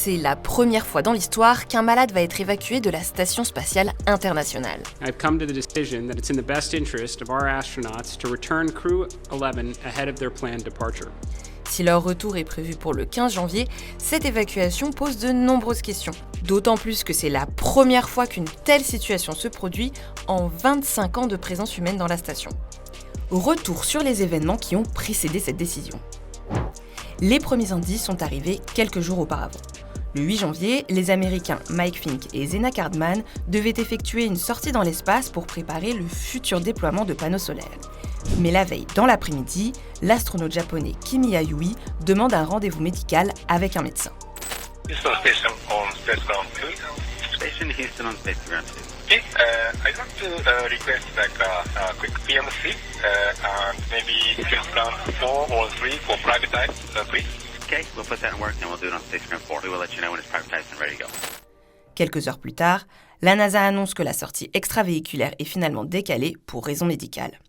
C'est la première fois dans l'histoire qu'un malade va être évacué de la Station spatiale internationale. I've come to the decision that it's in the best interest of our astronauts to return Crew 11 ahead of their planned departure. Si leur retour est prévu pour le 15 janvier, cette évacuation pose de nombreuses questions. D'autant plus que c'est la première fois qu'une telle situation se produit en 25 ans de présence humaine dans la station. Retour sur les événements qui ont précédé cette décision. Les premiers indices sont arrivés quelques jours auparavant. Le 8 janvier, les Américains Mike Fink et Zena Cardman devaient effectuer une sortie dans l'espace pour préparer le futur déploiement de panneaux solaires. Mais la veille, dans l'après-midi, l'astronaute japonais Kimi Ayui demande un rendez-vous médical avec un médecin. Station Houston on Space Ground 2. Okay, I want to request a quick PMC and maybe Space Ground 4 or 3 for private time, please. Okay, we'll put that in work and we'll do it on Space Ground 4. We will let you know when it's privatized and ready to go. Quelques heures plus tard, la NASA annonce que la sortie extravéhiculaire est finalement décalée pour raisons médicales.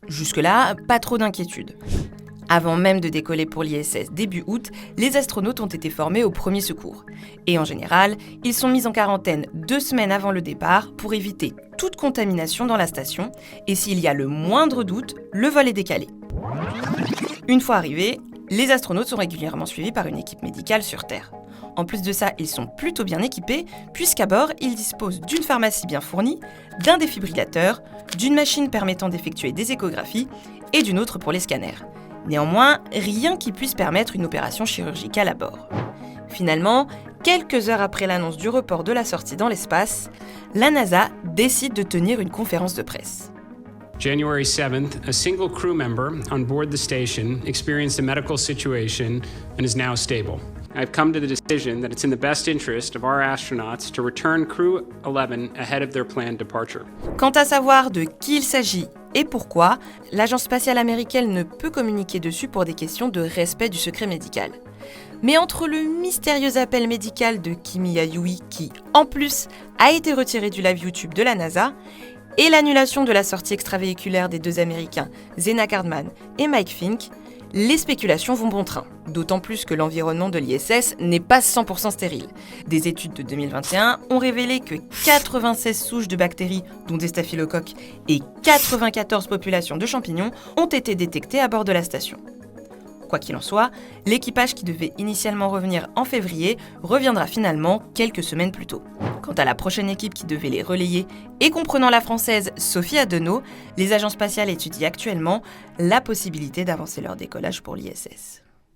Jusque-là, pas trop d'inquiétude. Avant même de décoller pour l'ISS début août, les astronautes ont été formés aux premiers secours. Et en général, ils sont mis en quarantaine 2 semaines avant le départ pour éviter toute contamination dans la station. Et s'il y a le moindre doute, le vol est décalé. Une fois arrivés, les astronautes sont régulièrement suivis par une équipe médicale sur Terre. En plus de ça, ils sont plutôt bien équipés, puisqu'à bord, ils disposent d'une pharmacie bien fournie, d'un défibrillateur, d'une machine permettant d'effectuer des échographies et d'une autre pour les scanners. Néanmoins, rien qui puisse permettre une opération chirurgicale à bord. Finalement, quelques heures après l'annonce du report de la sortie dans l'espace, la NASA décide de tenir une conférence de presse. January 7th, a single crew member on board the station experienced a medical situation and is now stable. I've come to the decision that it's in the best interest of our astronauts to return Crew 11 ahead of their planned departure. Quant à savoir de qui il s'agit et pourquoi, l'agence spatiale américaine ne peut communiquer dessus pour des questions de respect du secret médical. Mais entre le mystérieux appel médical de Kimi Ayui, qui, en plus, a été retiré du live YouTube de la NASA, et l'annulation de la sortie extravéhiculaire des 2 Américains, Zena Cardman et Mike Fink, les spéculations vont bon train, d'autant plus que l'environnement de l'ISS n'est pas 100% stérile. Des études de 2021 ont révélé que 96 souches de bactéries, dont des staphylocoques, et 94 populations de champignons ont été détectées à bord de la station. Quoi qu'il en soit, l'équipage qui devait initialement revenir en février reviendra finalement quelques semaines plus tôt. Quant à la prochaine équipe qui devait les relayer, et comprenant la française Sophie Adenau, les agences spatiales étudient actuellement la possibilité d'avancer leur décollage pour l'ISS.